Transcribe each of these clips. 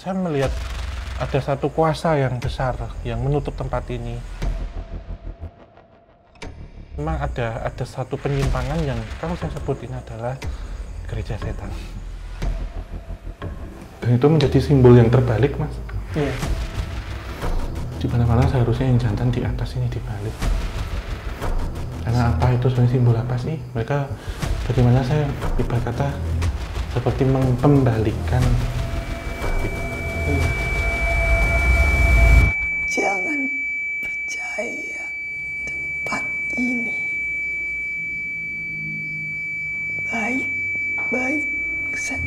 saya melihat ada satu kuasa yang besar yang menutup tempat ini. Memang ada satu penyimpangan yang kalau saya sebut ini adalah gereja setan. Dan itu menjadi simbol yang terbalik, Mas. Iya. Di mana-mana seharusnya yang jantan di atas ini dibalik. Karena apa itu sebenarnya simbol apa sih? Mereka bagaimana saya ibarat kata seperti mengembalikan. Jangan percaya tempat ini baik-baik saja.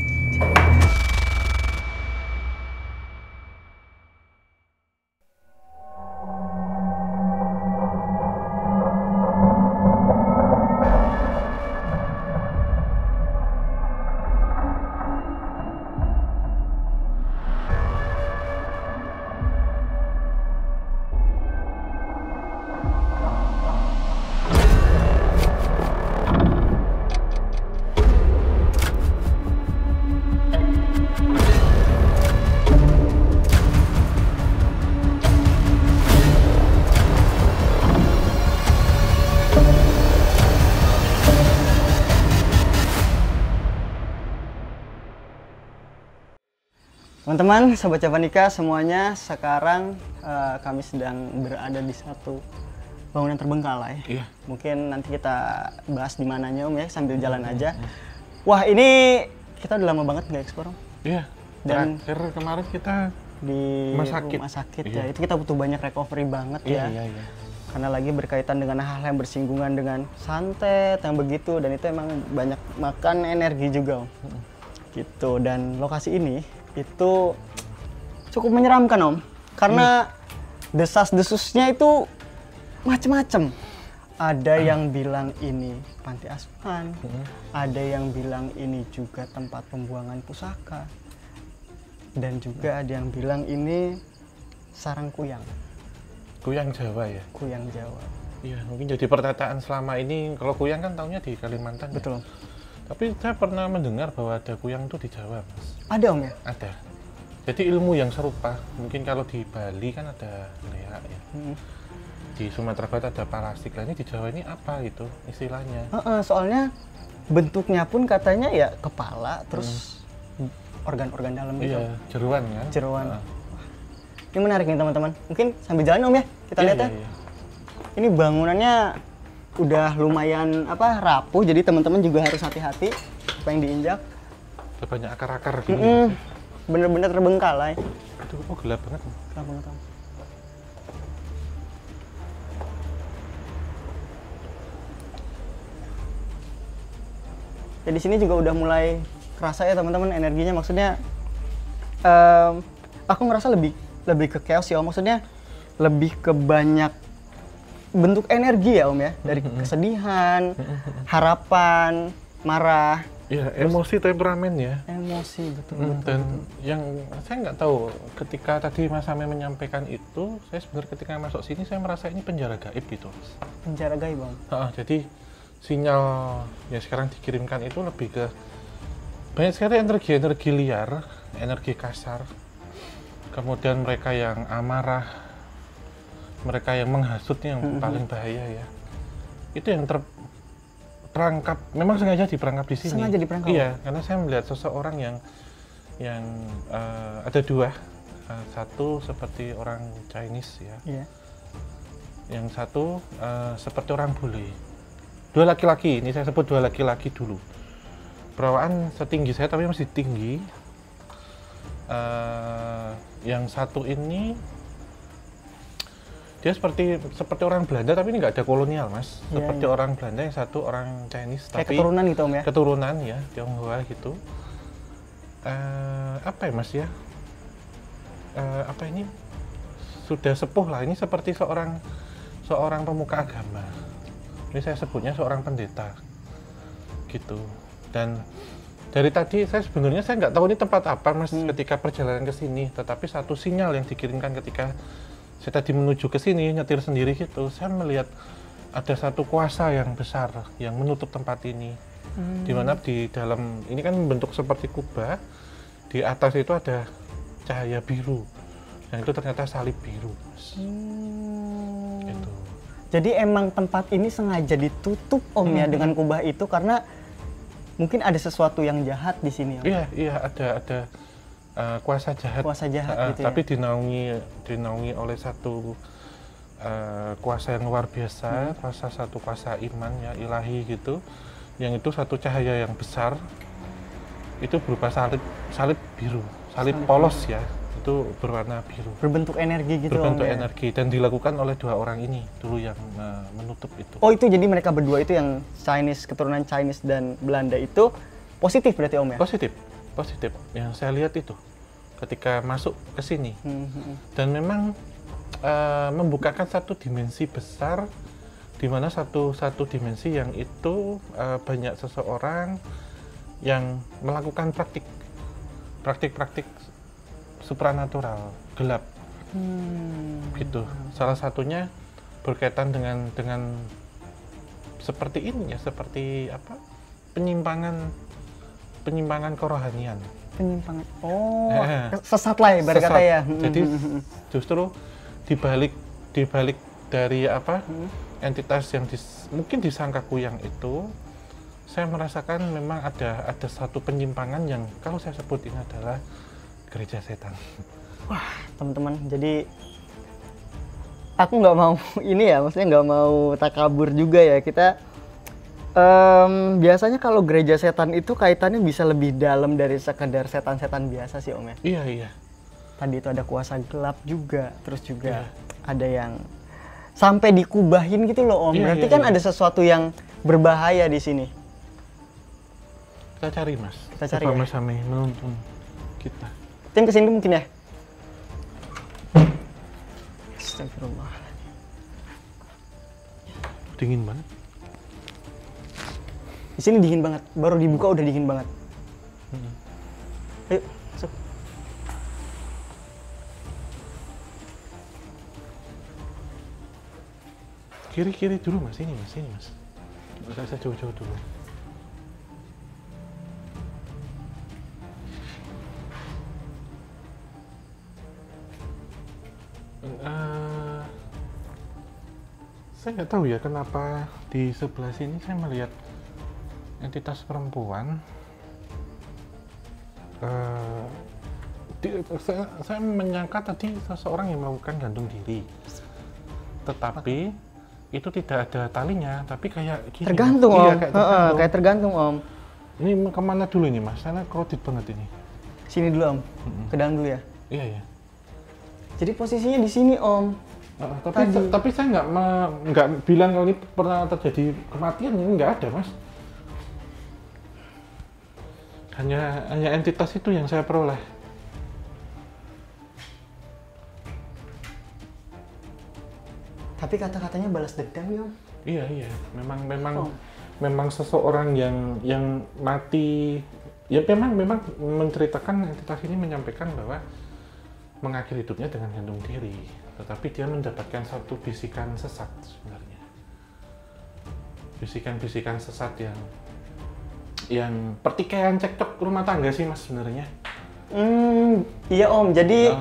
Teman-teman, Sobat Javanika semuanya, sekarang kami sedang berada di satu bangunan terbengkalai. Iya. Mungkin nanti kita bahas di mananya Om ya, sambil jalan aja. Wah, ini kita udah lama banget nggak eksplor Om. Iya. Dan terakhir kemarin kita di rumah sakit ya. iya. Itu kita butuh banyak recovery banget ya. Iya. Karena lagi berkaitan dengan hal yang bersinggungan dengan santet yang begitu, dan itu emang banyak makan energi juga Om. Gitu. Dan lokasi ini itu cukup menyeramkan Om, karena desas-desusnya itu macem-macem. Ada yang bilang ini panti asuhan, ada yang bilang ini juga tempat pembuangan pusaka, dan juga ada yang bilang ini sarang kuyang. Kuyang Jawa ya? Kuyang Jawa. Iya, mungkin jadi perkataan selama ini, kalau kuyang kan taunya di Kalimantan. Betul Om. Ya? Tapi saya pernah mendengar bahwa ada kuyang itu di Jawa, Mas. Ada Om ya? Ada. Jadi ilmu yang serupa. Mungkin kalau di Bali kan ada leak ya. Di Sumatera Barat ada parasik. Nah, ini di Jawa ini apa gitu istilahnya? Soalnya bentuknya pun katanya ya kepala, terus organ-organ dalam gitu. Iya, jeruan kan? Jeruan. Ini menarik nih teman-teman. Mungkin sambil jalan Om ya, kita lihat ya. Iya. Ini bangunannya udah lumayan rapuh, jadi teman-teman juga harus hati-hati apa yang diinjak. Ada banyak akar-akar gini. Bener-bener terbengkalai. Aduh, oh gelap banget. Gelap banget Om. Ya di sini juga udah mulai kerasa ya teman-teman energinya, maksudnya aku ngerasa lebih ke chaos ya Om, maksudnya lebih ke banyak bentuk energi ya Om ya, dari kesedihan, harapan, marah. Iya, emosi, temperamen ya. Emosi, betul. Dan yang saya nggak tahu, ketika tadi Mas Ame menyampaikan itu, saya sebenarnya ketika masuk sini saya merasa ini penjara gaib gitu, Mas. Penjara gaib Om. Jadi sinyal yang sekarang dikirimkan itu lebih ke banyak sekali energi liar, energi kasar. Kemudian mereka yang amarah, mereka yang menghasut yang paling bahaya ya. Itu yang terperangkap, memang sengaja diperangkap di sini. Sengaja diperangkap? Iya, karena saya melihat seseorang yang ada dua. Satu seperti orang Chinese ya. Iya. Yang satu seperti orang bule. Dua laki-laki, ini saya sebut dua laki-laki dulu. Perawaan setinggi saya tapi masih tinggi. Yang satu ini dia seperti orang Belanda tapi ini nggak ada kolonial Mas. Seperti orang Belanda, yang satu orang Chinese kayak tapi keturunan gitu Om ya? Keturunan ya, Tionghoa gitu. Apa ya Mas ya? Apa ini? Sudah sepuh lah, ini seperti seorang pemuka agama. Ini saya sebutnya seorang pendeta gitu. Dan dari tadi saya sebenarnya nggak tahu ini tempat apa Mas ketika perjalanan ke sini, tetapi satu sinyal yang dikirimkan ketika saya tadi menuju ke sini nyetir sendiri gitu, saya melihat ada satu kuasa yang besar yang menutup tempat ini. Di mana di dalam ini kan bentuk seperti kubah, di atas itu ada cahaya biru. Yang itu ternyata salib biru, Mas. Itu. Jadi emang tempat ini sengaja ditutup Om ya dengan kubah itu karena mungkin ada sesuatu yang jahat di sini Om. Iya, ada kuasa jahat. Kuasa jahat gitu tapi ya. dinaungi oleh satu kuasa yang luar biasa, kuasa iman ya, ilahi gitu. Yang itu satu cahaya yang besar. Itu berupa salib biru, salib polos ya. Itu berwarna biru. Berbentuk energi gitu Berbentuk Om ya. energi dan dilakukan oleh 2 orang ini dulu yang menutup itu. Oh itu jadi mereka berdua itu yang Chinese, keturunan Chinese dan Belanda itu positif berarti Om ya? Positif. Yang saya lihat itu ketika masuk ke sini. Dan memang membukakan satu dimensi besar, di mana satu dimensi yang itu banyak seseorang yang melakukan praktik supranatural gelap gitu. Salah satunya berkaitan dengan seperti ini ya, seperti apa, penyimpangan kerohanian. Penyimpangan. Oh, sesat lah ibarat kata ya. Jadi justru dibalik dari apa entitas yang mungkin disangka kuyang itu, saya merasakan memang ada satu penyimpangan yang kalau saya sebut ini adalah gereja setan. Wah, teman-teman, jadi aku nggak mau ini ya, maksudnya nggak mau takabur juga ya. Kita biasanya kalau gereja setan itu kaitannya bisa lebih dalam dari sekedar setan-setan biasa sih Om ya. Iya. Tadi itu ada kuasa gelap juga, terus juga ada yang sampai dikubahin gitu loh Om. Berarti kan ada sesuatu yang berbahaya di sini. Kita cari Mas. Kita cari Mas Sami menuntun kita. Tim kesini mungkin ya. Astagfirullah. Dingin banget. Di sini dingin banget. Baru dibuka udah dingin banget. Ayo, masuk. Kiri dulu Mas, ini Mas. Saya jauh-jauh dulu. Saya nggak tahu ya kenapa di sebelah sini saya melihat entitas perempuan. Saya menyangka tadi seseorang yang melakukan gantung diri, tetapi itu tidak ada talinya, tapi kayak gini. Tergantung Om. Iya, kayak tergantung Om. Ini kemana dulu ini Mas? Saya kredit banget ini. Sini dulu Om, ke dalam dulu ya. Iya. Jadi posisinya di sini Om. Tapi saya nggak bilang kalau ini pernah terjadi kematian, ini nggak ada Mas. Hanya entitas itu yang saya peroleh. Tapi kata-katanya balas dendam ya Om. Iya. Memang seseorang yang mati. Ya memang menceritakan, entitas ini menyampaikan bahwa mengakhiri hidupnya dengan gantung diri. Tetapi dia mendapatkan satu bisikan sesat sebenarnya. Bisikan-bisikan sesat yang pertikaian cekcok rumah tangga sih Mas sebenarnya. Iya Om, jadi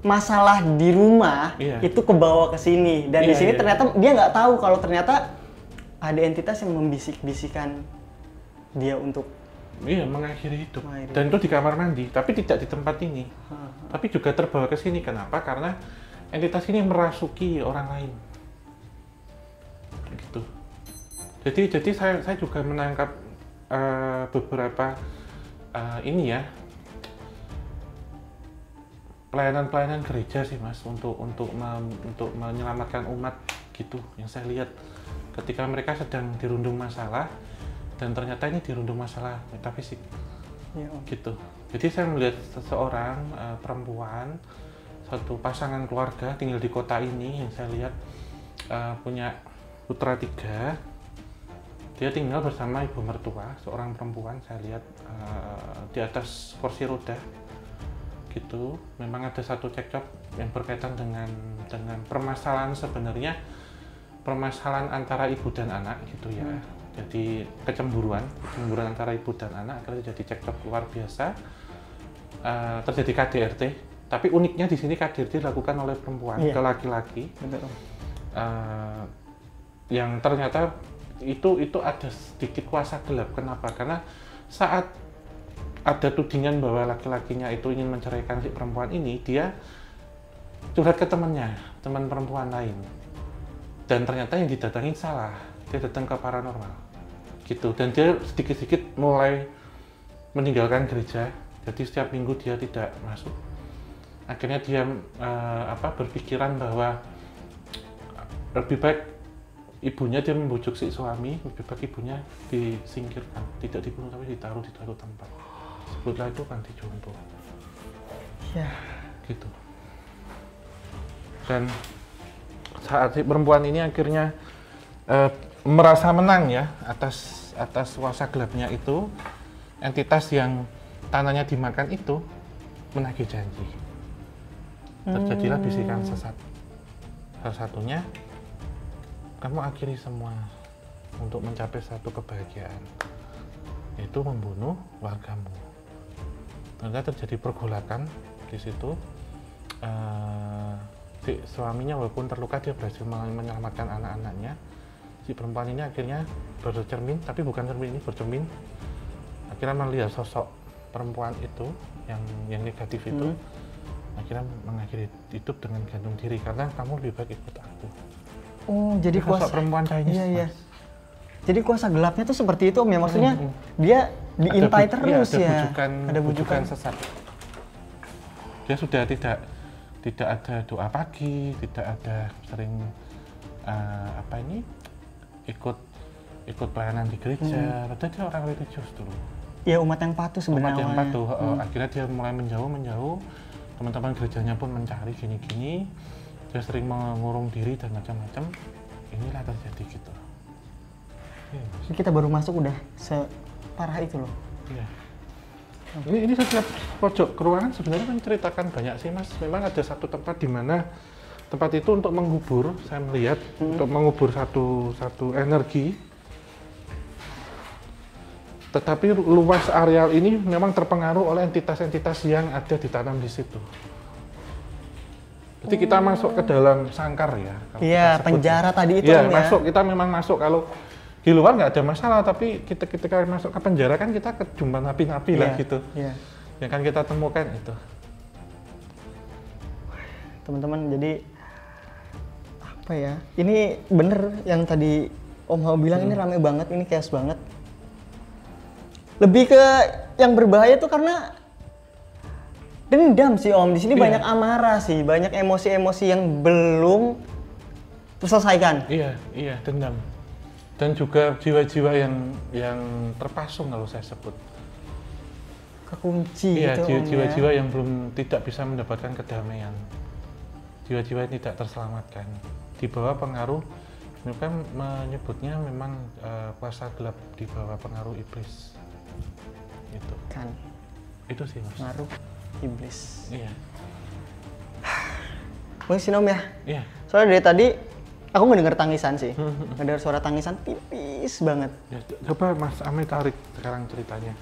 masalah di rumah itu kebawa ke sini. Dan di sini ternyata dia nggak tahu kalau ternyata ada entitas yang membisik-bisikan dia untuk mengakhiri hidup. Dan itu di kamar mandi, tapi tidak di tempat ini. Tapi juga terbawa ke sini. Kenapa? Karena entitas ini merasuki orang lain. Gitu. Jadi saya juga menangkap beberapa ini ya, pelayanan gereja sih Mas, untuk menyelamatkan umat gitu. Yang saya lihat ketika mereka sedang dirundung masalah, dan ternyata ini dirundung masalah metafisik gitu. Jadi saya melihat seseorang perempuan, satu pasangan keluarga tinggal di kota ini yang saya lihat punya putra 3. Dia tinggal bersama ibu mertua, seorang perempuan saya lihat di atas kursi roda gitu. Memang ada satu cekcok yang berkaitan dengan permasalahan, sebenarnya permasalahan antara ibu dan anak gitu ya. Jadi kecemburuan antara ibu dan anak akhirnya jadi cekcok luar biasa. terjadi KDRT, tapi uniknya di sini KDRT dilakukan oleh perempuan ke laki-laki. Betul. Yang ternyata itu ada sedikit kuasa gelap. Kenapa? Karena saat ada tudingan bahwa laki-lakinya itu ingin menceraikan si perempuan ini, dia curhat ke teman perempuan lain. Dan ternyata yang didatangin salah, dia datang ke paranormal. Gitu. Dan dia sedikit-sedikit mulai meninggalkan gereja. Jadi setiap minggu dia tidak masuk. Akhirnya dia berpikiran bahwa lebih baik ibunya, dia membujuk si suami, lebih baik ibunya disingkirkan, tidak dibunuh tapi ditaruh di suatu tempat. Sebutlah itu panti jompo. Ya. Gitu. Dan saat si perempuan ini akhirnya merasa menang ya atas kuasa gelapnya itu, entitas yang tanahnya dimakan itu menagih janji. Terjadilah bisikan sesat. Salah satunya, kamu akhiri semua untuk mencapai satu kebahagiaan, yaitu membunuh wargamu. Ternyata terjadi pergolakan di situ. Si suaminya walaupun terluka, dia berhasil menyelamatkan anak-anaknya. Si perempuan ini akhirnya bercermin, tapi bukan cermin ini, bercermin. Akhirnya melihat sosok perempuan itu yang negatif itu. Akhirnya mengakhiri hidup dengan gantung diri, karena kamu lebih baik ikut aku. Oh, jadi kuasa perempuan Chinese. Iya. Jadi kuasa gelapnya tuh seperti itu, Om ya. Maksudnya dia diintai terus ya. Ada bujukan sesat. Dia sudah tidak ada doa pagi, tidak ada sering ikut pelayanan di gereja. Padahal dia orang religius dulu. Ya, umat yang patuh sebenarnya. Umat yang patuh. Akhirnya dia mulai menjauh. Teman-teman gerejanya pun mencari gini-gini. Dia sering mengurung diri dan macam-macam. Inilah terjadi gitu. Ini kita baru masuk udah separah itu loh. Iya. Ini setiap pojok ruangan sebenarnya menceritakan banyak sih, Mas. Memang ada satu tempat di mana tempat itu untuk mengubur, saya melihat untuk mengubur satu energi. Tetapi luas areal ini memang terpengaruh oleh entitas-entitas yang ada ditanam di situ. Jadi kita masuk ke dalam sangkar ya. Iya, penjara tadi itu ya. Ya. Masuk, kita memang masuk. Kalau di luar nggak ada masalah, tapi ketika masuk ke penjara kan kita kejumpa napi-napi lah gitu. Iya. Yang kan kita temukan itu. Teman-teman, jadi apa ya? Ini bener yang tadi Om Hao bilang, ini rame banget, ini chaos banget. Lebih ke yang berbahaya tuh karena dendam sih Om. Di sini banyak amarah sih, banyak emosi-emosi yang belum terselesaikan. Iya, dendam. Dan juga jiwa-jiwa yang terpasung kalau saya sebut. Kekunci Iya, gitu Om, jiwa-jiwa ya. yang belum tidak bisa mendapatkan kedamaian. Jiwa-jiwa yang tidak terselamatkan. Di bawah pengaruh, ini kan menyebutnya memang kuasa gelap di bawah pengaruh iblis. Itu. Kan. Itu sih, Mas. Pengaruh iblis. Iya. Mungkin Om ya? Iya. Soalnya dari tadi aku ngedenger tangisan sih. Ngedenger suara tangisan tipis banget. Ya, coba Mas Ame tarik sekarang ceritanya.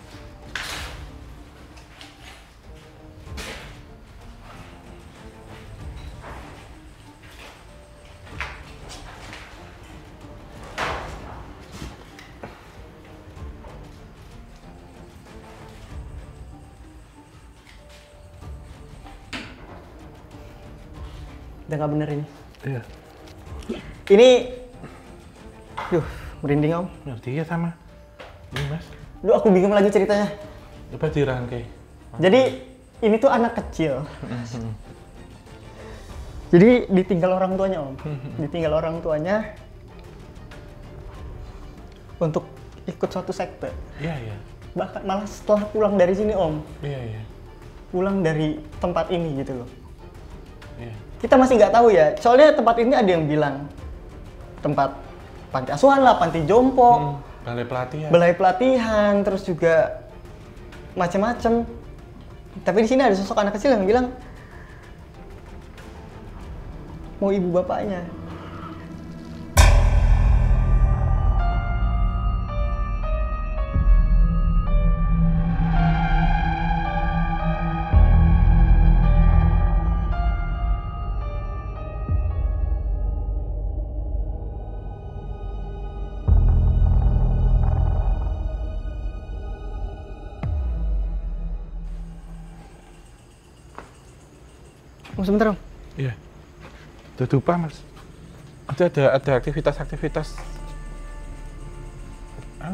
Udah nggak bener ini. Iya. Ini, merinding Om. Ngerti ya sama. Ini Mas. Duh, aku bingung lagi ceritanya. Coba dirangkai. Jadi ini tuh anak kecil. Jadi ditinggal orang tuanya Om. Ditinggal orang tuanya untuk ikut suatu sekte. Iya. Bahkan malah setelah pulang dari sini Om. Iya. Pulang dari tempat ini gitu loh. Iya. Kita masih nggak tahu ya. Soalnya tempat ini ada yang bilang tempat panti asuhan lah, panti jompo, balai pelatihan, terus juga macam-macam. Tapi di sini ada sosok anak kecil yang bilang mau ibu bapaknya. Om sebentar om. Iya. Itu dupa mas. Itu ada aktivitas-aktivitas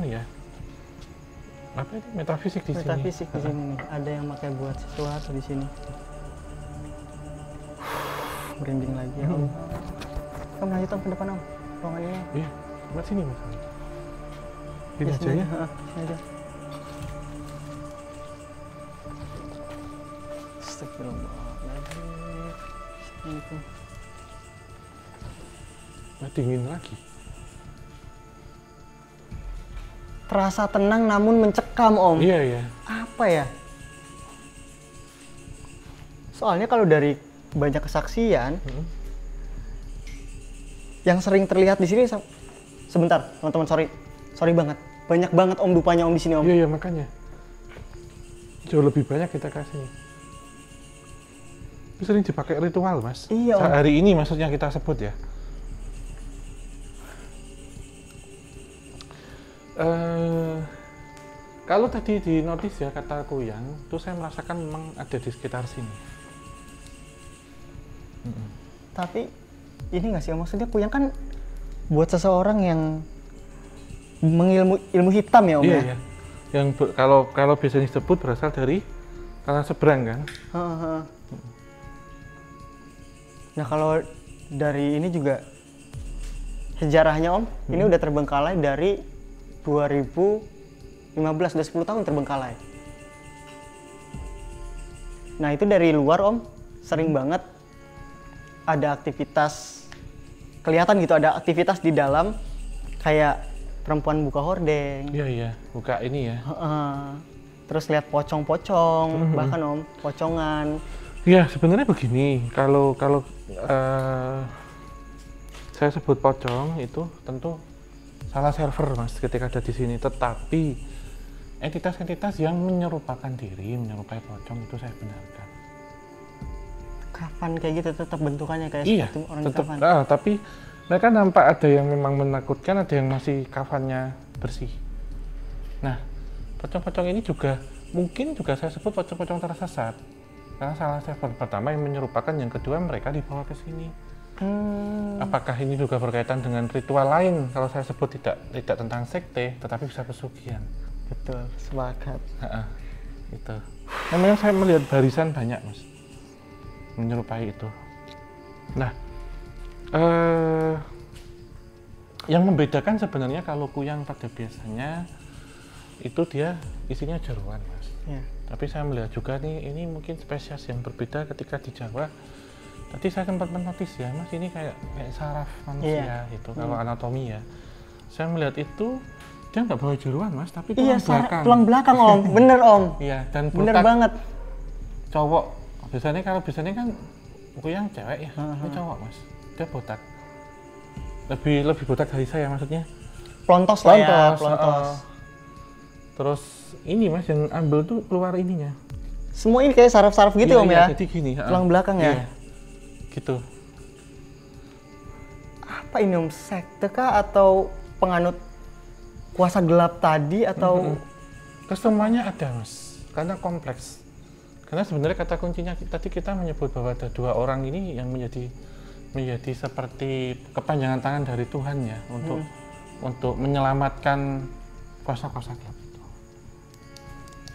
ya. Apa itu metafisik di sini? Metafisik di sini nih. Ada yang pakai buat sesuatu di sini. Merinding lagi ya om. Om lanjut om ke depan om. Ruangan ini. Iya. Buat sini mas. Ini Ya, aja ya. Sini aja. Astagfirullahaladzim. Assalamualaikum. Nah, dingin lagi. Terasa tenang namun mencekam om. Iya iya. Apa ya? Soalnya kalau dari banyak kesaksian yang sering terlihat di sini, sebentar teman-teman, sorry banget, banyak banget om dupanya om di sini om. Iya iya makanya jauh lebih banyak kita kasih. Itu sering dipakai ritual mas. Iya om. Hari ini maksudnya kita sebut ya. Kalau tadi di notis ya kata Kuyang, itu saya merasakan memang ada di sekitar sini. Tapi ini nggak sih om, maksudnya Kuyang kan buat seseorang yang ilmu hitam ya om Iya, ya. iya. Yang kalau biasanya disebut berasal dari tanah seberang kan. Nah kalau dari ini juga sejarahnya om, ini udah terbengkalai dari 2015, udah 10 tahun terbengkalai. Nah itu dari luar om, sering banget ada aktivitas, kelihatan gitu ada aktivitas di dalam, kayak perempuan buka hordeng. Iya iya, buka ini ya. Terus lihat pocong-pocong, bahkan om, pocongan. Ya sebenarnya begini, kalau saya sebut pocong itu tentu salah server mas ketika ada di sini, tetapi entitas-entitas yang menyerupakan diri, menyerupai pocong itu saya benarkan. Kafan kayak gitu tetap bentukannya kayak Iya, seperti orang tetap. kafan. Tapi mereka nampak ada yang memang menakutkan, ada yang masih kafannya bersih. Nah, pocong-pocong ini juga mungkin juga saya sebut pocong-pocong tersesat. Karena salah server pertama yang menyerupakan, yang kedua mereka dibawa ke sini. Apakah ini juga berkaitan dengan ritual lain? Kalau saya sebut tidak tentang sekte, tetapi bisa pesugihan. Betul, sepakat. Itu. Namanya saya melihat barisan banyak mas, menyerupai itu. Nah, yang membedakan sebenarnya kalau Kuyang pada biasanya itu dia isinya jeroan mas. Ya. Tapi saya melihat juga nih, ini mungkin spesies yang berbeda ketika di Jawa. Tadi saya sempat menotis ya, mas ini kayak saraf manusia gitu. Kalau anatomi ya, saya melihat itu dia nggak bawa jeruan mas, tapi tulang belakang. Tulang belakang om, bener om. Iya, dan Bener botak banget. cowok. Biasanya kan Kuyang cewek ya, ini cowok mas. Dia botak. Lebih botak dari saya maksudnya. Pelontos lah ya, pelontos. Terus ini mas yang ambil tuh keluar ininya. Semua ini kayak saraf-saraf gitu om ya. Jadi gini. Tulang belakang ya. Iya. Gitu. Apa ini om, sekte kah atau penganut kuasa gelap tadi atau? Kesemuanya ada mas, karena kompleks. Karena sebenarnya kata kuncinya tadi kita menyebut bahwa ada dua orang ini yang menjadi seperti kepanjangan tangan dari Tuhan ya untuk menyelamatkan kuasa-kuasa gelap itu.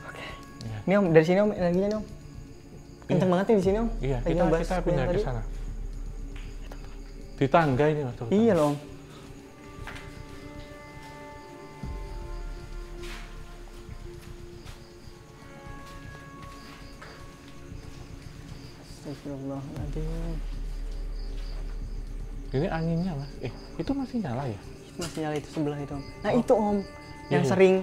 Oke. Ya. Ini om, dari sini om, energinya nih om. Kenceng banget nih di sini om. Iya, Lagi kita ngebahas pindah yang ke tadi. sana. Di tangga ini mas. Iya loh om. Astagfirullahaladzim. Ini anginnya mas. Itu masih nyala ya? Masih nyala itu sebelah itu om. Nah itu om, yang Iya. sering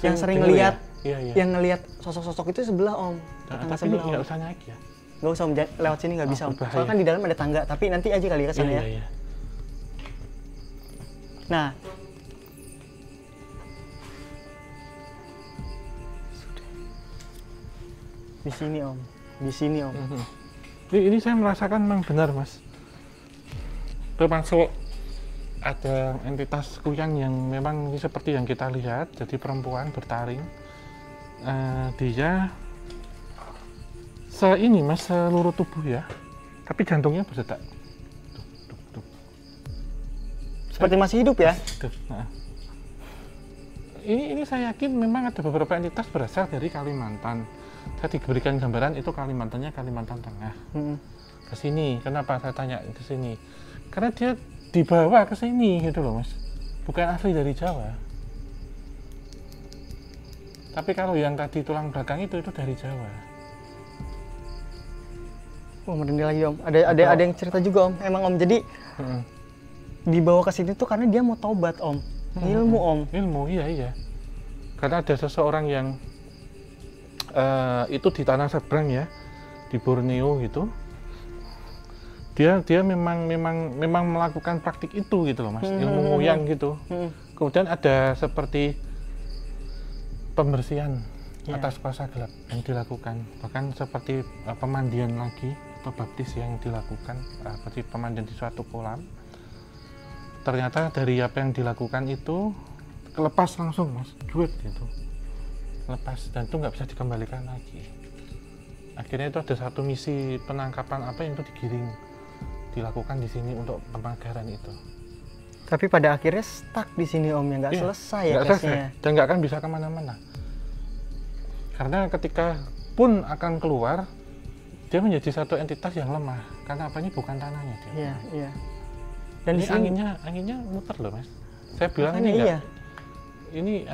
yang sering ngeliat, Iya, iya. yang ngeliat sosok-sosok itu sebelah om. Nah, Tetangga tapi ini sebelah nggak om. usah naik ya? Nggak usah om, lewat sini nggak bisa om. berbahaya. Soalnya kan di dalam ada tangga, tapi nanti aja kali ke sana ya. Iya. Nah, di sini om, di sini om. Ini saya merasakan memang benar mas. Termasuk ada entitas Kuyang yang memang seperti yang kita lihat, jadi perempuan bertaring. Dia ini mas seluruh tubuh ya, tapi jantungnya berdetak. Duk, duk, duk. Seperti masih hidup ya? Duk. Nah. Ini saya yakin memang ada beberapa entitas berasal dari Kalimantan. Saya diberikan gambaran itu Kalimantannya Kalimantan Tengah. Ke sini, kenapa saya tanya ke sini? Karena dia dibawa ke sini gitu loh Mas. Bukan asli dari Jawa. Tapi kalau yang tadi tulang belakang itu dari Jawa. Oh, merinding lagi Om. Ada yang cerita juga Om. Emang Om jadi dibawa ke sini tuh karena dia mau taubat Om. Ilmu Om. Ilmu, iya. Karena ada seseorang yang itu di tanah seberang ya, di Borneo gitu. Dia memang melakukan praktik itu gitu loh Mas, ilmu moyang gitu. Kemudian ada seperti pembersihan atas kuasa gelap yang dilakukan, bahkan seperti pemandian lagi atau baptis yang dilakukan, seperti pemandian di suatu kolam. Ternyata dari apa yang dilakukan itu lepas langsung Mas, duit gitu, lepas, dan itu nggak bisa dikembalikan lagi. Akhirnya itu ada satu misi penangkapan apa yang itu dilakukan di sini untuk pemagaran itu. Tapi pada akhirnya stuck di sini Om, ya nggak selesai ya case-nya. Dan nggak akan bisa kemana-mana. Karena ketika pun akan keluar, dia menjadi satu entitas yang lemah. Karena apa, ini bukan tanahnya dia. Iya. Dan ini di sini anginnya muter loh Mas. Saya bilang makanya ini enggak. iya.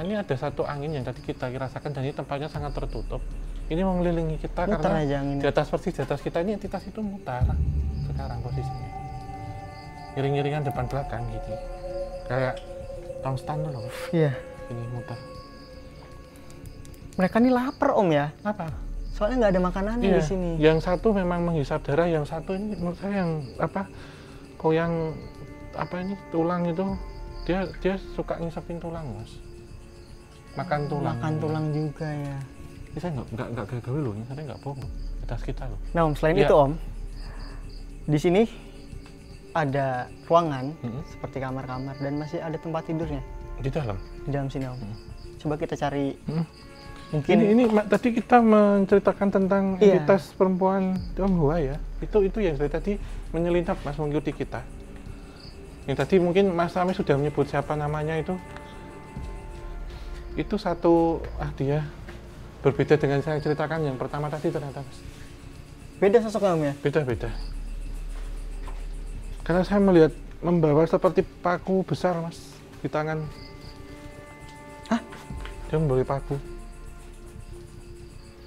Ini ada satu angin yang tadi kita rasakan, dan ini tempatnya sangat tertutup. Ini mengelilingi kita Muter karena aja anginnya. di atas kita ini entitas itu mutar sekarang posisinya. Iring-iringan depan belakang gitu. Kayak tongstang loh. Iya. Ini muter. Mereka nih lapar Om ya. Apa? Soalnya nggak ada makanannya di sini. Yang satu memang menghisap darah, yang satu ini menurut saya yang apa? Koyang apa ini tulang itu, dia suka ngisapin tulang Mas. Makan tulang. Makan tulang juga ya. Ini saya nggak gagal loh, ini saya nggak bohong. Atas kita loh. Nah Om, selain itu Om, di sini ada ruangan seperti kamar-kamar dan masih ada tempat tidurnya Di dalam sini Om. Coba kita cari. Mungkin ini tadi kita menceritakan tentang entitas perempuan Tionghoa ya. Itu yang saya tadi menyelinap Mas, mengikuti kita. Yang tadi mungkin Mas Ami sudah menyebut siapa namanya itu. Itu satu dia berbeda dengan saya ceritakan yang pertama tadi ternyata Mas. beda sosoknya Om ya? Beda. Karena saya melihat membawa seperti paku besar Mas di tangan. Hah? Dia membawa paku.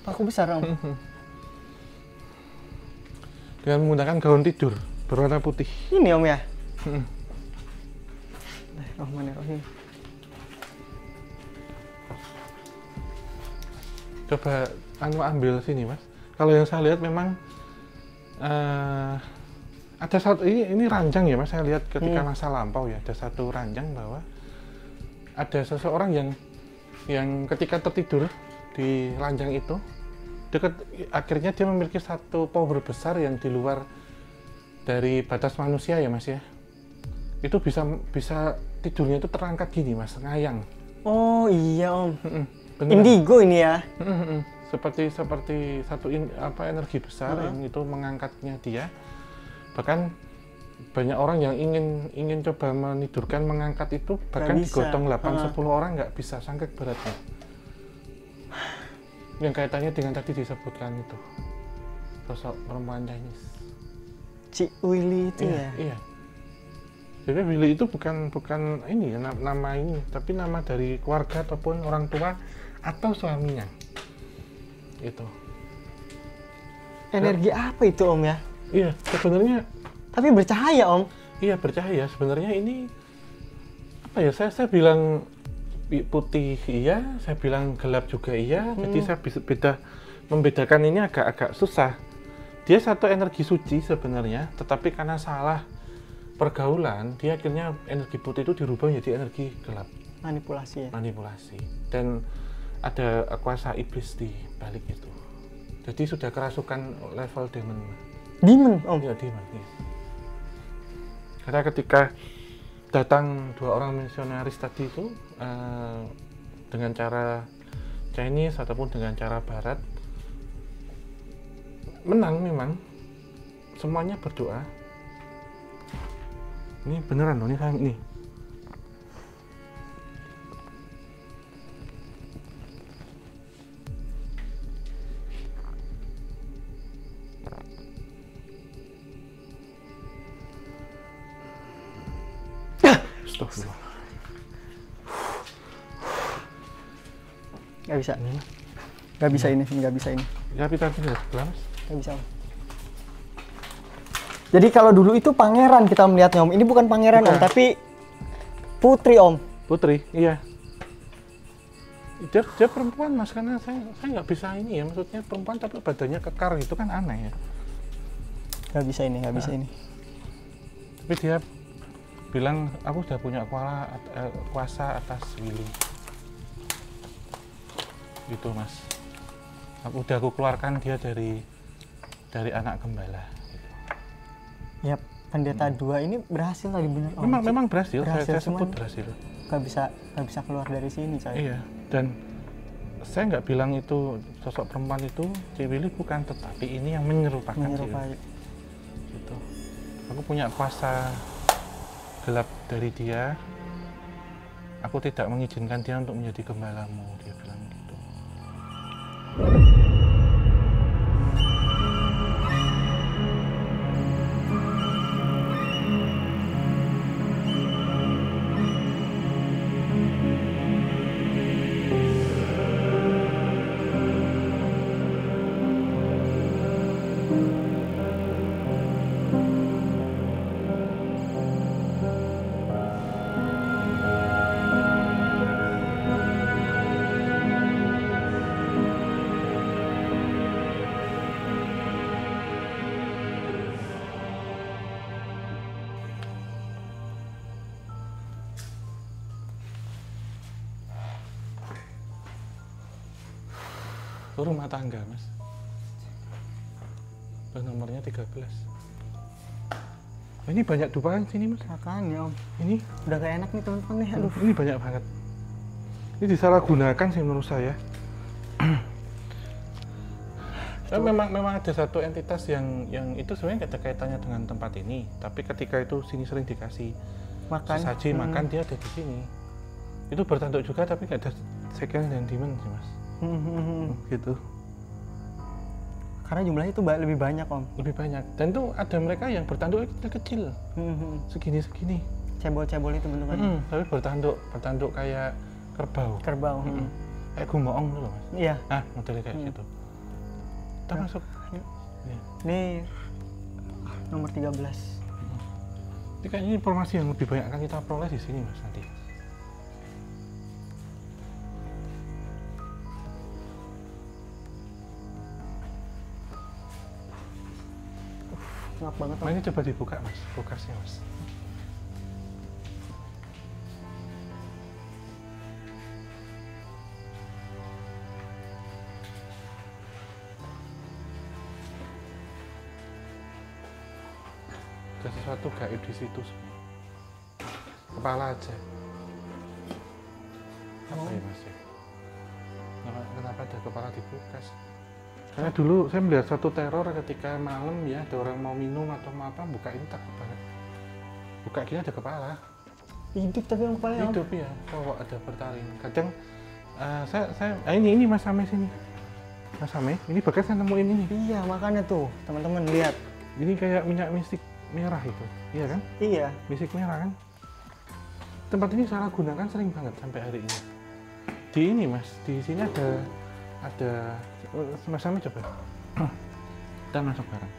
Paku besar Om? Dengan menggunakan gaun tidur berwarna putih. Ini Om ya? Bismillahirrahmanirrahim. Coba ambil sini Mas. Kalau yang saya lihat memang ada satu, ini ranjang ya Mas, saya lihat ketika masa lampau ya, ada satu ranjang bahwa ada seseorang yang ketika tertidur di ranjang itu, akhirnya dia memiliki satu power besar yang di luar dari batas manusia ya Mas ya. Itu bisa tidurnya itu terangkat gini Mas, ngayang. Oh iya Om. Beneran. Indigo ini ya. Seperti satu energi besar yang itu mengangkatnya dia. Bahkan banyak orang yang ingin coba menidurkan, mengangkat itu, bahkan digotong 8-10 orang nggak bisa, sangkek beratnya. Yang kaitannya dengan tadi disebutkan itu sosok perempuan Chinese. Cik Willy itu ya? Iya. Jadi Willy itu bukan ini ya, nama ini, tapi nama dari keluarga ataupun orang tua atau suaminya. Itu. Energi apa itu Om ya? Iya, sebenarnya. Tapi bercahaya Om. Iya, bercahaya. Sebenarnya ini apa ya? Saya bilang putih iya, saya bilang gelap juga iya. Jadi saya bisa membedakan ini agak susah. Dia satu energi suci sebenarnya, tetapi karena salah pergaulan, dia akhirnya energi putih itu dirubah menjadi energi gelap. Manipulasi ya? Manipulasi. Dan ada kuasa iblis di balik itu. Jadi sudah kerasukan level demon. Demon Om? Iya, demon. Iya. Karena ketika datang 2 orang misionaris tadi itu dengan cara Chinese ataupun dengan cara Barat, menang memang semuanya berdoa. Ini beneran loh, ini saya ini. Astagfirullah. Nggak bisa. Nggak bisa ini, nggak bisa ini. Ya, tapi tadi nggak sebelah, Mas. Nggak bisa, Om. Jadi kalau dulu itu pangeran kita melihatnya, Om. Ini bukan pangeran, Om, Bukan. tapi putri, Om. Putri, iya. Dia perempuan, Mas, karena saya nggak bisa ini ya, maksudnya perempuan tapi badannya kekar itu kan aneh ya. Nggak bisa ini, nggak bisa ini. Tapi dia bilang aku sudah punya kuasa atas Willy. Gitu, Mas. Aku keluarkan dia dari anak gembala. Ya, pendeta 2 ini berhasil tadi bener, Om. Memang berhasil, Berhasil, saya sebut cuman berhasil. nggak bisa keluar dari sini, coy. Iya, dan saya nggak bilang itu sosok perempuan itu si Willy bukan, tetapi ini yang menyerupakan Menyerupai. dia. Gitu. Aku punya kuasa gelap dari dia. Aku tidak mengizinkan dia untuk menjadi gembalamu, dia bilang gitu. Itu rumah tangga, Mas. Nomornya 13. Ini banyak dupa sini, Mas. Makanya, Om. Ini Udah gak enak nih, teman-teman nih. Aduh. ini banyak banget. Ini disalahgunakan sih menurut saya. Memang ada satu entitas yang itu sebenarnya nggak ada kaitannya dengan tempat ini, tapi ketika itu sini sering dikasih Makan. sesaji makan, dia ada di sini. Itu bertanduk juga, tapi nggak ada second dan demon sih, Mas. Gitu. Karena jumlahnya itu lebih banyak, Om. Lebih banyak. Dan tuh ada mereka yang bertanduk kecil, segini. Cebol-cebol itu bentukannya. Tapi bertanduk kayak kerbau. Kerbau. Kayak gumoong dulu, Mas. Iya. Nah, modelnya kayak gitu. Kita Nah. masuk. Ya. Ini nomor 13. Ini kayaknya informasi yang lebih banyak akan kita peroleh di sini, Mas, nanti. Ngap banget, Om. Nah, ini coba dibuka, Mas, kulkasnya, Mas. Ada sesuatu gaib di situ sebenarnya. Kepala aja. Apa ya, Mas? Ya? Kenapa ada kepala di kulkas? Karena dulu saya melihat satu teror ketika malam ya, ada orang mau minum atau mau apa, buka ini takut banget. Buka gini ada kepala. Hidup tapi yang kepalanya, Om. Hidup ya, cowok ada bertaring. Kadang ini Mas Ame sini. Mas Ame, ini bekas saya nemuin ini. Iya, makanya tuh, teman-teman lihat. Ini kayak minyak mistik merah itu, iya kan? Iya. Mistik merah kan? Tempat ini salah gunakan sering banget sampai hari ini. Di ini Mas, di sini ada Mas Ame coba. Kita masuk bareng.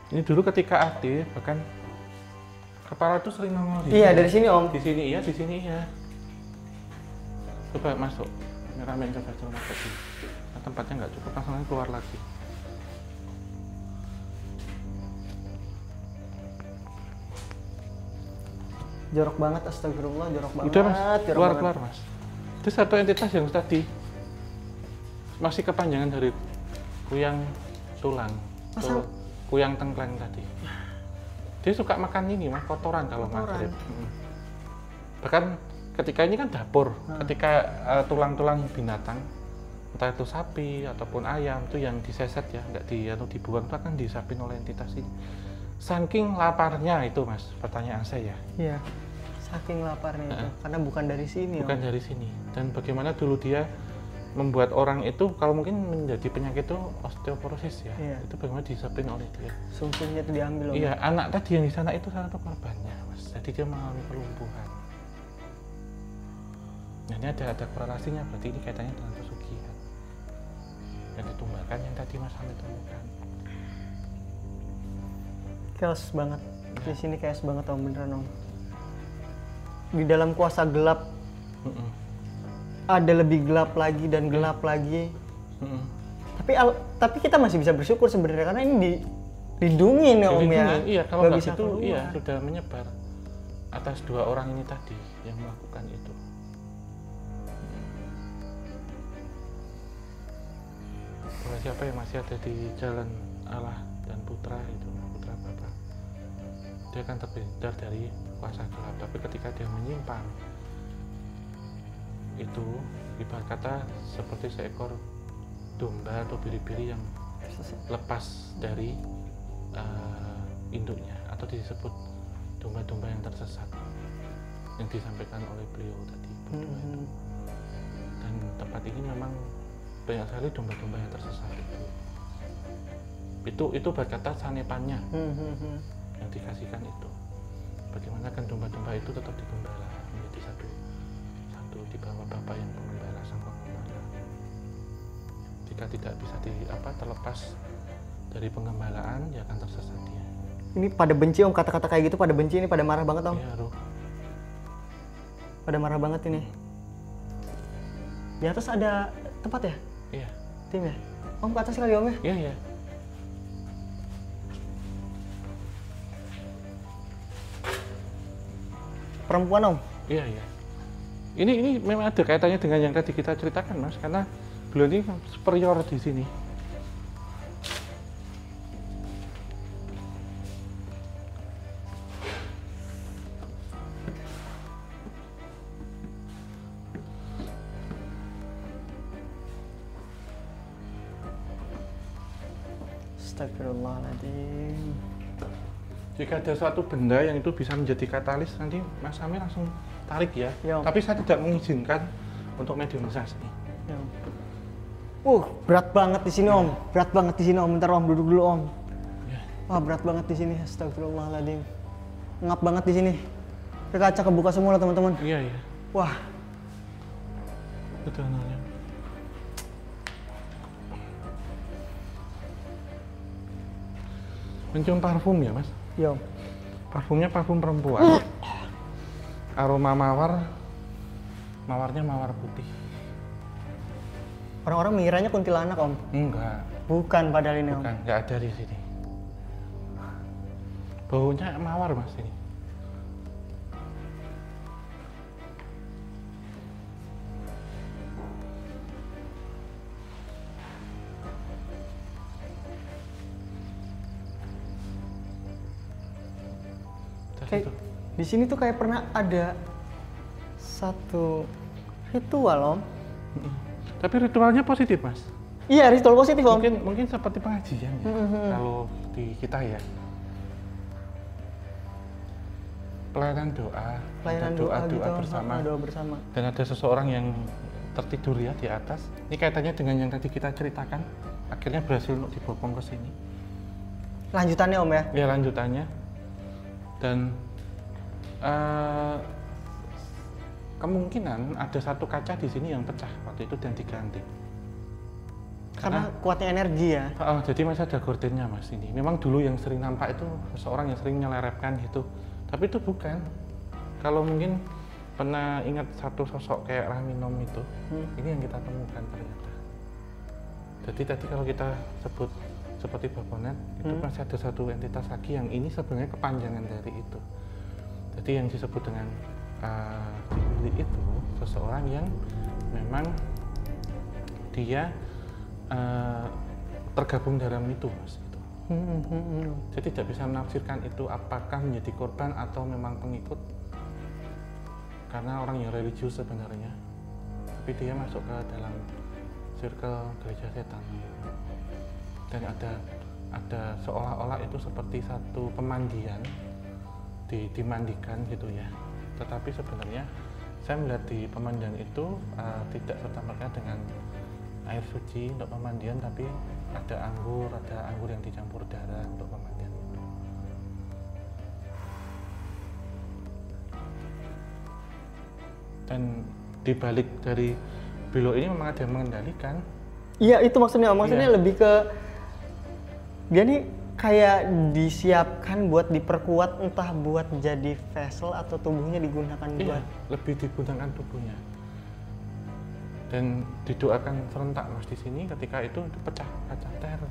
Ini dulu ketika aktif, bahkan kepala tuh sering nongol di Iya, sini. dari sini, Om. Di sini iya, di sini iya. Coba masuk. Ramen coba masuk sini. Nah, tempatnya nggak cukup, langsung aja keluar lagi. Jorok banget, astagfirullah, jorok banget. Udah Mas, jorok keluar banget. Mas. Itu satu entitas yang tadi masih kepanjangan dari kuyang tulang, Masa? kuyang tengkleng tadi. Dia suka makan ini Mas, kotoran kalau Kotoran. maghrib. Bahkan ketika ini kan dapur, ketika tulang-tulang binatang entah itu sapi ataupun ayam itu yang diseset ya, nggak dibuang, itu akan disapin oleh entitas ini. Saking laparnya itu Mas, pertanyaan saya. Iya. Saking laparnya itu, karena bukan dari sini. Bukan dari sini. Dan bagaimana dulu dia membuat orang itu kalau mungkin menjadi penyakit itu osteoporosis ya. Iya. Itu bagaimana disapin oleh dia. Sumsumnya itu diambil. Iya, anak tadi yang di sana itu salah satu korbannya Mas. Jadi dia mengalami kelumpuhan. Nah, ini ada korelasinya, berarti ini kaitannya dengan pesugihan. Yang ditumbangkan yang tadi Mas Hamid temukan. Chaos banget. Di sini chaos banget Om, beneran Om. Di dalam kuasa gelap ada lebih gelap lagi dan gelap lagi. Tapi kita masih bisa bersyukur sebenarnya karena ini dilindungi ya Om ya. Iya, kalau Nggak nggak bisa gitu, keluar. iya sudah menyebar atas 2 orang ini tadi yang melakukan itu. Siapa yang masih ada di jalan Allah dan Putra itu, Putra Bapa, dia akan terhindar dari kuasa gelap. Tapi ketika dia menyimpang, itu ibarat kata seperti seekor domba atau biri-biri yang lepas dari induknya, atau disebut domba-domba yang tersesat yang disampaikan oleh beliau tadi berdua itu. Dan tempat ini memang banyak sekali domba-domba yang tersesat itu berkata sanepannya yang dikasihkan itu. Bagaimana kan domba-domba itu tetap digembala menjadi satu di bawah Bapa yang pengembala, sang pengembala. Jika tidak bisa terlepas dari pengembalaan, ya akan tersesat dia. Ini pada benci Om, kata-kata kayak gitu pada benci, ini pada marah banget Om. Iya, Roh. Pada marah banget ini. Di atas ada tempat ya? Iya. Tim ya? Om ke atas kali Om ya? Iya, iya. Perempuan Om? Iya, iya. Ini memang ada kaitannya dengan yang tadi kita ceritakan Mas, karena beliau ini superior di sini. Astagfirullahaladzim. Jika ada suatu benda yang itu bisa menjadi katalis, nanti Mas Amir langsung tarik ya. Ya. Tapi saya tidak mengizinkan untuk mediumisasi. Ya. Berat banget di sini Om. Berat banget di sini Om. Bentar Om, duduk dulu Om. Ya. Wah, berat banget di sini. Astagfirullahaladzim. Ngap banget di sini. Kaca kebuka semua loh teman-teman. Iya, iya. Wah. Betul namanya. Mencium parfum ya Mas? Iya Om. Parfumnya parfum perempuan. Aroma mawarnya mawar putih. Orang-orang mengiranya kuntilanak Om. Enggak, Bukan padahal ini Om. bukan, enggak ada di sini. Baunya mawar Mas ini. Kayak di sini tuh kayak pernah ada satu ritual Om. Tapi ritualnya positif Mas. Iya, ritual positif Om. Mungkin seperti pengajian ya. Kalau di kita ya. Pelayanan doa, Pelayanan ada doa gitu. bersama. Doa bersama. Dan ada seseorang yang tertidur ya di atas. Ini kaitannya dengan yang tadi kita ceritakan. Akhirnya berhasil untuk dibopong ke sini. Lanjutannya Om ya. Ya lanjutannya. Dan kemungkinan ada satu kaca di sini yang pecah waktu itu dan diganti. Karena kuatnya energi ya. Jadi masih ada gordennya Mas ini. Memang dulu yang sering nampak itu seseorang yang sering menyelirepkan gitu. Tapi itu bukan. Kalau mungkin pernah ingat satu sosok kayak Raminom itu, ini yang kita temukan ternyata. Jadi tadi kalau kita sebut seperti Babonet, itu masih ada satu entitas lagi yang ini sebenarnya kepanjangan dari itu. Jadi yang disebut dengan Jibril itu seseorang yang memang dia tergabung dalam itu Mas. Jadi tidak bisa menafsirkan itu apakah menjadi korban atau memang pengikut, karena orang yang religius sebenarnya, tapi dia masuk ke dalam circle gereja setan. Dan ada seolah-olah itu seperti satu pemandian, dimandikan gitu ya. Tetapi sebenarnya saya melihat di pemandian itu tidak serta-merta dengan air suci untuk pemandian, tapi ada anggur yang dicampur darah untuk pemandian. Dan dibalik dari Bilo ini memang ada yang mengendalikan. Iya, itu maksudnya Iya. lebih ke dia nih kayak disiapkan buat diperkuat, entah buat jadi vessel atau tubuhnya digunakan Iya, buat lebih digunakan tubuhnya. Dan didoakan serentak Mas di sini ketika itu pecah kaca ter.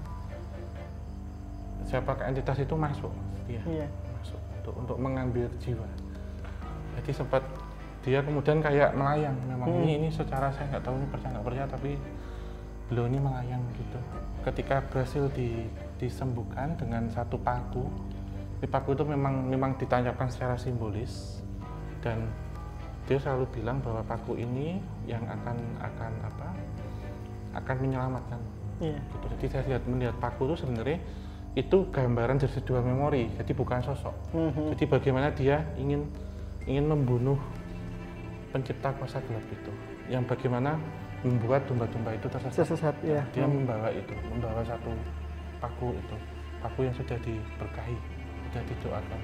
Siapakah entitas itu masuk, Mas? Dia Iya. masuk untuk mengambil jiwa. Jadi sempat dia kemudian kayak melayang. Memang ini secara saya nggak tahu ini percaya nggak percaya, tapi beliau ini melayang gitu. Ketika berhasil disembuhkan dengan satu paku. Di paku itu memang ditancapkan secara simbolis, dan dia selalu bilang bahwa paku ini yang akan menyelamatkan. Iya. Gitu. Jadi saya melihat paku itu sebenarnya itu gambaran dari sebuah memori, jadi bukan sosok. Jadi bagaimana dia ingin membunuh pencipta kuasa gelap itu, yang bagaimana membuat domba-domba itu tersesat. ya. Dia membawa satu paku itu, paku yang sudah diberkahi, sudah didoakan.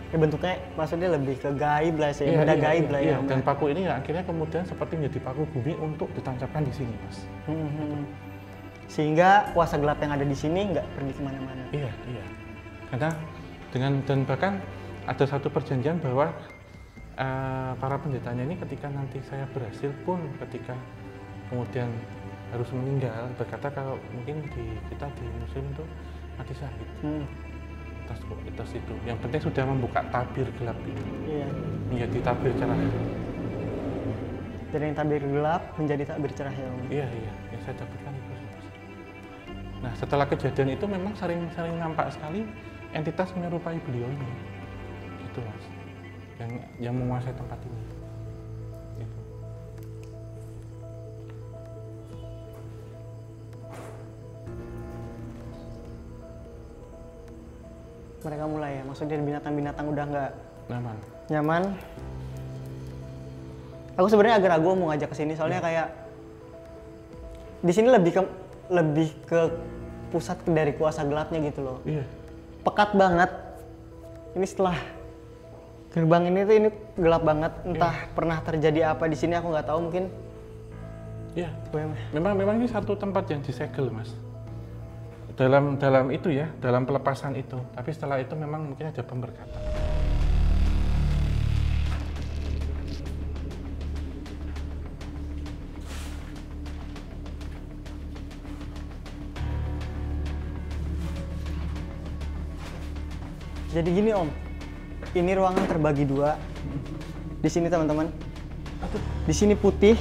Ya, bentuknya maksudnya lebih ke gaib lah sih, Iya, benda iya, gaib iya, lah iya. ya. Dan paku ini ya akhirnya kemudian seperti menjadi paku bumi untuk ditancapkan di sini, Mas. Sehingga kuasa gelap yang ada di sini nggak pergi kemana-mana. Iya. Karena dan bahkan ada satu perjanjian bahwa para pendetanya ini ketika nanti saya berhasil pun, ketika kemudian harus meninggal, berkata kalau mungkin kita di muslim itu mati syahid. Atas itu. Yang penting sudah membuka tabir gelap itu. Iya. Menjadi tabir cerah. Dari yang tabir gelap menjadi tabir cerah ya Om. Iya. Yang saya dapatkan itu sih, Mas. Nah, setelah kejadian itu memang sering nampak sekali entitas menyerupai beliau ini. Gitu, Mas. Yang menguasai tempat ini. Gitu. Mereka mulai ya, maksudnya binatang-binatang udah nggak Nyaman. nyaman. Aku sebenarnya agak ragu mau ngajak ke sini soalnya kayak di sini lebih ke pusat dari kuasa gelapnya gitu loh. Iya. Pekat banget. Ini setelah gerbang ini tuh ini gelap banget. Entah pernah terjadi apa di sini aku nggak tahu, mungkin. Iya. Memang ini satu tempat yang disegel, Mas. Dalam itu ya, dalam pelepasan itu. Tapi setelah itu memang mungkin ada pemberkatan. Jadi gini Om, ini ruangan terbagi dua. Di sini teman-teman, di sini putih,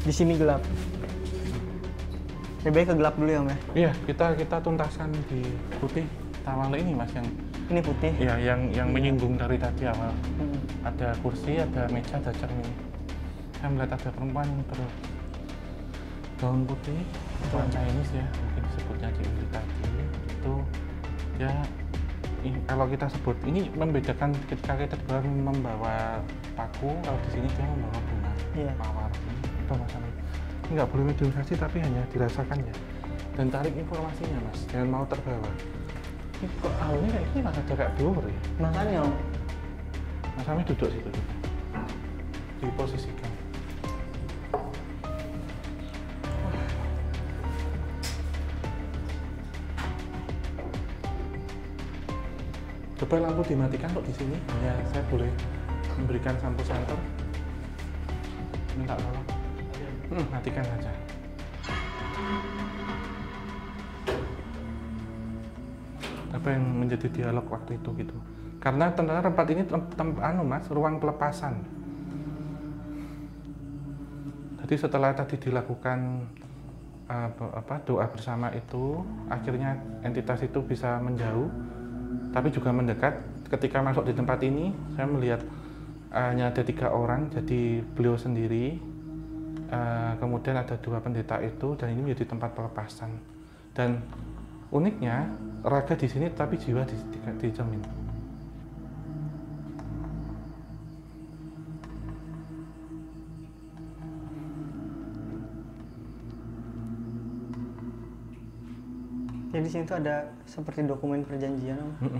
di sini gelap. Lebih baik ke gelap dulu ya Om ya. Iya, kita tuntaskan di putih awal ini, Mas, yang Ini putih. ya yang menyinggung dari tadi awal. Ada kursi, ada meja, ada cermin. Saya melihat ada perempuan bergaun putih, perempuan Chinese ya, mungkin disebutnya Cina tadi. Itu ya, kalau kita sebut ini membedakan ketika kita membawa paku, kalau di sini dia membawa bunga mawar. Itu masalah. Nggak boleh mediumisasi, tapi hanya dirasakan ya. Dan tarik informasinya, Mas, jangan mau terbawa. Ini kok awalnya kayak gini, Mas, ada kayak blur ya. Makanya Om, Mas Ami duduk situ, diposisikan. Coba lampu dimatikan kok di sini. Ya, saya boleh memberikan sampul-sampul. Minta tolong. Matikan saja. Apa yang menjadi dialog waktu itu gitu? Karena ternyata tempat ini Mas, ruang pelepasan. Jadi setelah tadi dilakukan doa bersama itu, akhirnya entitas itu bisa menjauh, tapi juga mendekat. Ketika masuk di tempat ini, saya melihat hanya ada 3 orang, jadi beliau sendiri, Kemudian ada 2 pendeta itu, dan ini menjadi tempat pelepasan. Dan uniknya raga di sini tapi jiwa dijamin. Jadi di sini tuh ada seperti dokumen perjanjian, Om.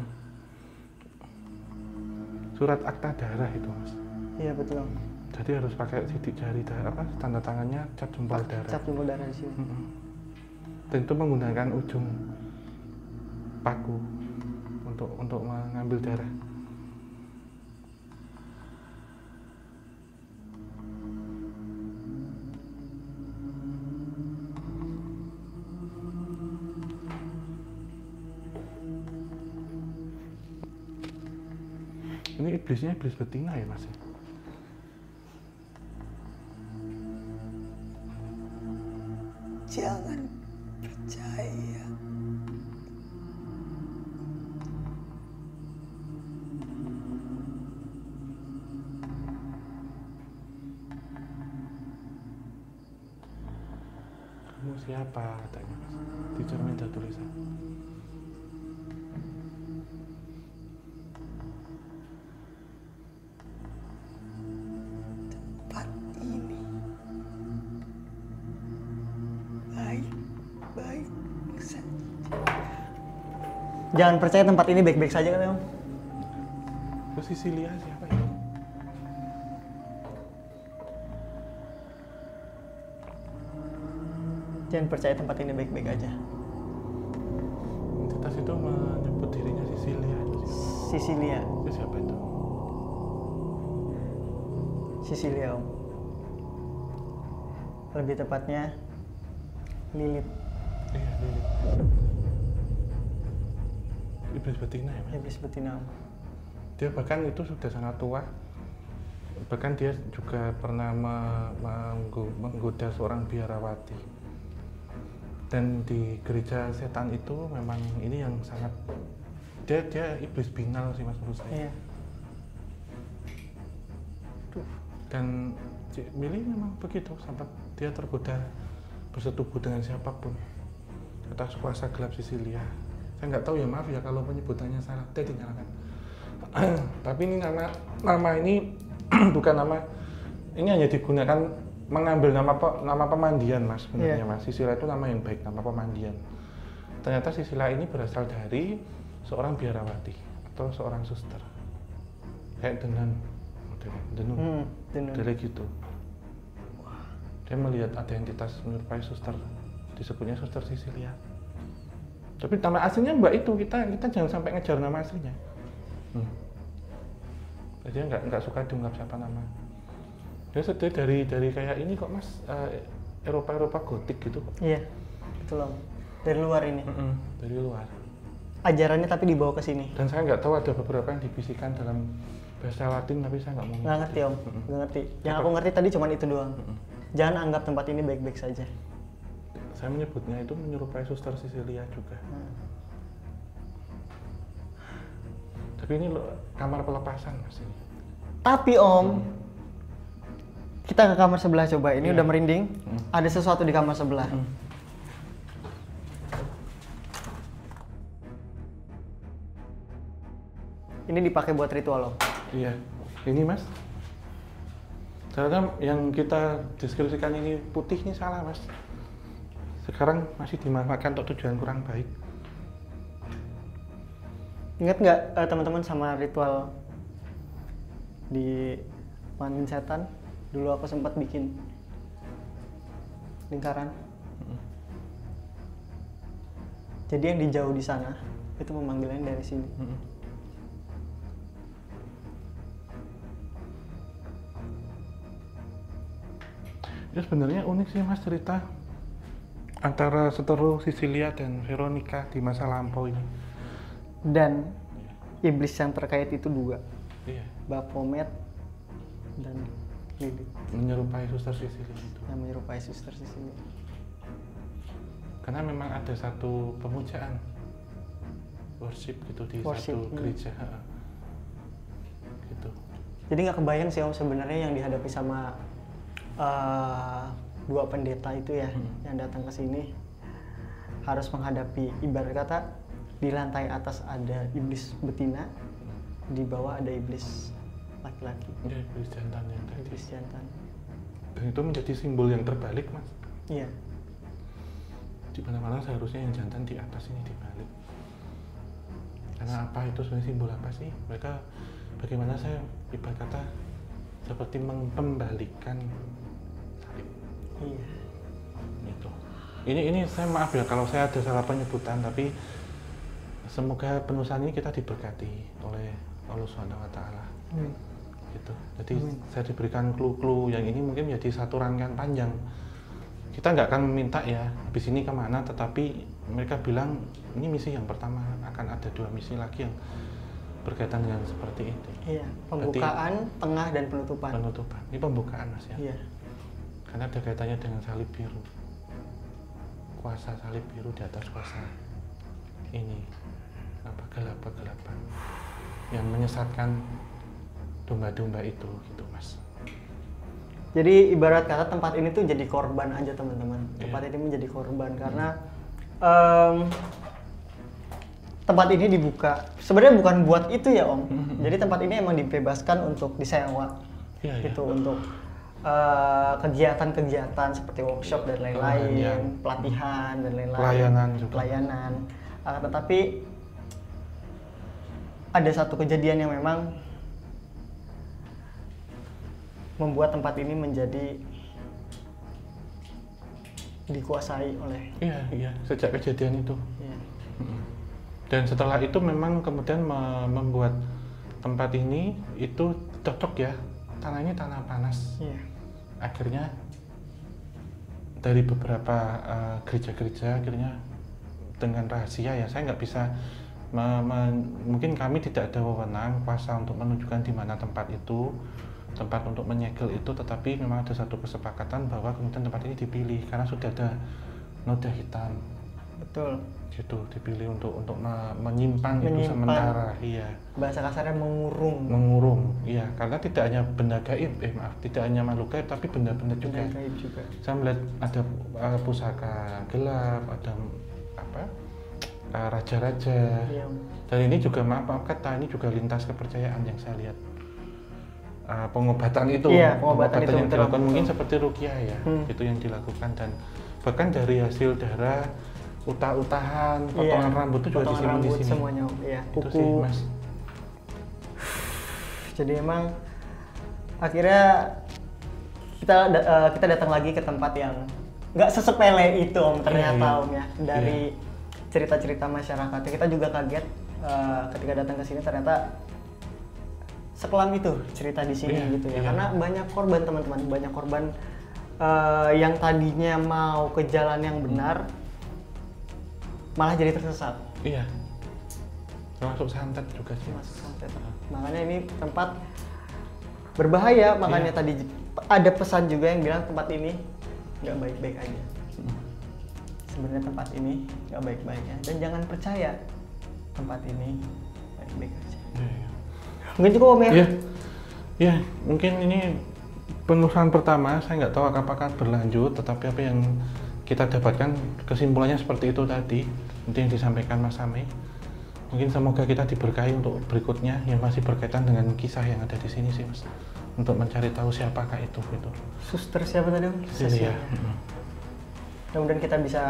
Surat akta darah itu, Mas. Iya betul, Om. Jadi harus pakai sidik jari darah, tanda tangannya cap jempol darah. Cap jempol darah di sini. Dan itu menggunakan ujung paku untuk mengambil darah. Ini iblisnya iblis betina ya, Mas? Jangan percaya. Kamu siapa, katanya, Mas? Di cermin ada tulisan. Tempat ini baik-baik saja. Jangan percaya tempat ini baik-baik saja kan, Om? Terus Sisilia siapa ya? Jangan percaya tempat ini baik-baik aja. Entitas itu menyebut dirinya Sisilia. Sisilia. Itu siapa itu? Sisilia, Om. Lebih tepatnya Lilith. Iya, Lilith. Iblis betina ya, Mas? Iblis betina, Om. Dia bahkan itu sudah sangat tua. Bahkan dia juga pernah menggoda seorang biarawati. Dan di gereja setan itu memang ini yang sangat dia iblis binal sih, Mas, menurut saya. Iya. Dan Cik Mili memang begitu, sampai dia tergoda bersetubuh dengan siapapun atas kuasa gelap Sisilia. Saya nggak tahu ya, maaf ya kalau penyebutannya salah, dia dinyalakan. Tapi ini nama ini bukan nama, ini hanya digunakan mengambil nama pemandian, Mas, sebenarnya. Yeah. Mas, Sisilia itu nama yang baik, nama pemandian. Ternyata Sisilia ini berasal dari seorang biarawati atau seorang suster, kayak Denun, dari gitu. Dia melihat ada entitas menyerupai suster, disebutnya suster Sisilia. Tapi nama aslinya Mbak itu, kita jangan sampai ngejar nama aslinya. Jadi dia nggak suka diungkap siapa nama. Dia sedih dari kayak ini kok, Mas, Eropa gotik gitu kok. Iya, betul, Om. Dari luar ini. Dari luar. Ajarannya tapi dibawa ke sini. Dan saya nggak tahu, ada beberapa yang dibisikkan dalam bahasa Latin, tapi saya nggak mau. Nggak ngerti, Om. Nggak ngerti. Yang aku ngerti tadi cuma itu doang. Jangan anggap tempat ini baik-baik saja. Saya menyebutnya itu menyerupai suster Sisilia juga. Tapi ini kamar pelepasan, Mas. Tapi, Om, kita ke kamar sebelah coba. Ini Iya. udah merinding. Ada sesuatu di kamar sebelah. Ini dipakai buat ritual, Om. Iya, ini, Mas. Ternyata yang kita deskripsikan ini putih ini salah, Mas. Sekarang masih dimanfaatkan untuk tujuan kurang baik. Ingat nggak teman-teman sama ritual di panggil setan? Dulu aku sempat bikin lingkaran. Jadi yang di jauh di sana itu memanggilnya dari sini. Ya sebenarnya unik sih, Mas, cerita antara seteru Sisilia dan Veronica di masa lampau ini. Dan iblis yang terkait itu dua, Iya. Baphomet dan Lilith, Menyerupai suster Sisilia itu. yang menyerupai suster Sisilia. Karena memang ada satu pemujaan, worship gitu di Worship, satu gereja. Gitu. Jadi nggak kebayang sih, Om, sebenarnya yang dihadapi sama dua pendeta itu ya yang datang ke sini harus menghadapi, ibarat kata di lantai atas ada iblis betina, di bawah ada iblis laki-laki. Ya, iblis jantan yang tadi. Iblis jantan. Dan itu menjadi simbol yang terbalik, Mas. Iya. Di mana-mana seharusnya yang jantan di atas, ini dibalik. Karena apa itu sebenarnya simbol apa sih? Mereka bagaimana, saya ibarat kata seperti mengembalikan salib. Iya. Gitu. Ini saya maaf ya kalau saya ada salah penyebutan, tapi semoga penulisan ini kita diberkati oleh Allah Subhanahu wa taala. Gitu. Jadi saya diberikan clue-clue yang ini mungkin menjadi satu rangkaian panjang. Kita nggak akan meminta ya habis ini kemana, tetapi mereka bilang ini misi yang pertama, akan ada 2 misi lagi yang berkaitan dengan seperti itu. Iya, pembukaan, tengah dan penutupan. Penutupan. Ini pembukaan, Mas ya. Iya. Karena ada kaitannya dengan salib biru. Kuasa salib biru di atas kuasa ini apa kegelapan yang menyesatkan domba-domba itu, gitu, Mas. Jadi ibarat kata tempat ini tuh jadi korban aja teman-teman. Iya. Tempat ini menjadi korban karena tempat ini dibuka. Sebenarnya bukan buat itu ya Om. Jadi tempat ini emang dibebaskan untuk disewa. Iya, Gitu untuk kegiatan-kegiatan seperti workshop dan lain-lain, Iya. pelatihan dan lain-lain. Pelayanan juga. Pelayanan. Tetapi ada satu kejadian yang memang membuat tempat ini menjadi dikuasai oleh Iya, sejak kejadian itu. ya, Dan setelah itu memang kemudian membuat tempat ini itu cocok ya, tanah ini tanah panas. iya. Akhirnya dari beberapa gereja-gereja akhirnya dengan rahasia ya, saya nggak bisa mungkin kami tidak ada wewenang kuasa untuk menunjukkan di mana tempat itu, tempat untuk menyegel itu, tetapi memang ada satu kesepakatan bahwa kemudian tempat ini dipilih karena sudah ada noda hitam. Betul. Gitu, dipilih untuk menyimpan itu sementara. Iya. Bahasa kasarnya mengurung. Mengurung, iya, karena tidak hanya benda gaib, tidak hanya makhluk gaib, tapi benda-benda juga. Benda gaib juga. Saya melihat ada pusaka gelap, ada apa, raja-raja. Iya. Dan ini juga maaf kata, ini juga lintas kepercayaan yang saya lihat. Pengobatan itu, Iya, pengobatan itu, yang betul, dilakukan betul. mungkin seperti ruqyah ya, itu yang dilakukan, dan bahkan dari hasil darah, utah-utahan, potongan rambut itu juga Potongan disimpan di rambut sini. semuanya Om. Iya, Itu kuku. sih, Mas. Jadi emang akhirnya kita datang lagi ke tempat yang nggak sesepele itu Om, ternyata Iya. Om ya. Dari cerita-cerita masyarakat kita juga kaget ketika datang ke sini, ternyata sekelam itu cerita di sini Iya, gitu ya. iya. Karena banyak korban teman-teman, banyak korban yang tadinya mau ke jalan yang benar malah jadi tersesat. Iya. Termasuk santet juga sih. Masuk santet. Makanya ini tempat berbahaya, makanya Iya. tadi ada pesan juga yang bilang tempat ini nggak baik-baik aja. Sebenarnya tempat ini nggak baik-baik ya, dan jangan percaya tempat ini baik-baik aja. Iya. Mungkin cukup Om ya? Iya. Iya, mungkin ini penulisan pertama, saya nggak tahu apakah berlanjut, tetapi apa yang kita dapatkan kesimpulannya seperti itu tadi, itu yang disampaikan Mas Sami. Mungkin semoga kita diberkahi untuk berikutnya yang masih berkaitan dengan kisah yang ada di sini sih, Mas. Untuk mencari tahu siapakah itu gitu. Suster siapa tadi Om? Iya. Mudah-mudahan kita bisa,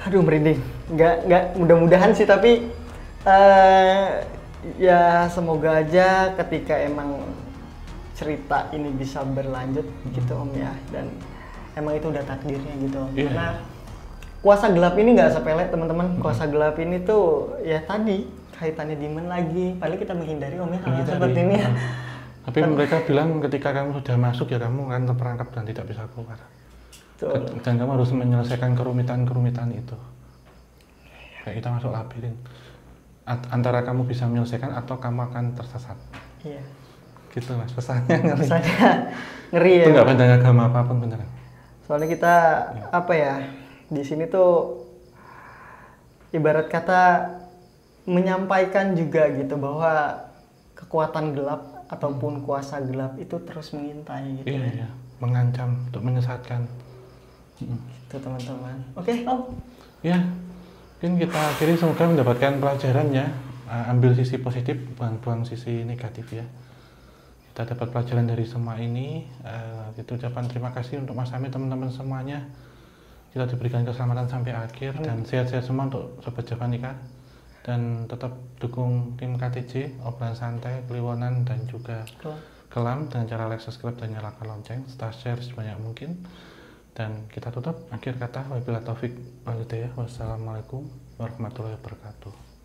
aduh merinding, nggak mudah-mudahan sih, tapi ya semoga aja ketika emang cerita ini bisa berlanjut gitu Om ya, dan emang itu udah takdirnya gitu Om. Iya. Karena kuasa gelap ini nggak sepele teman-teman. Kuasa gelap ini tuh ya tadi kaitannya demon lagi, paling kita menghindari Om ya hal Menghindari. seperti ini ya. Tapi mereka bilang ketika kamu sudah masuk ya kamu akan terperangkap dan tidak bisa keluar. Tuh. Dan kamu harus menyelesaikan kerumitan-kerumitan itu. Kayak kita masuk labirin. Antara kamu bisa menyelesaikan atau kamu akan tersesat. Iya. Gitu Mas, pesannya ngeri. Rasanya ngeri ya. Itu nggak pandang agama apapun beneran. Soalnya kita apa ya, di sini tuh ibarat kata menyampaikan juga gitu bahwa kekuatan gelap ataupun kuasa gelap itu terus mengintai gitu. Iya, iya. Mengancam untuk menyesatkan. Itu teman-teman. Oke, Om. Ya, mungkin kita akhiri, semoga mendapatkan pelajaran ya. Ambil sisi positif, buang sisi negatif ya. Kita dapat pelajaran dari semua ini. Kita ucapan terima kasih untuk Mas Amit, teman-teman semuanya. Kita diberikan keselamatan sampai akhir dan sehat-sehat semua untuk Sobat Javanika. Dan tetap dukung tim KTJ, obrolan santai, Kliwonan dan juga Kelam dengan cara like, subscribe dan nyalakan lonceng, serta share sebanyak mungkin. Dan kita tutup akhir kata wabillahi taufik wal hidayah. Wassalamualaikum warahmatullahi wabarakatuh.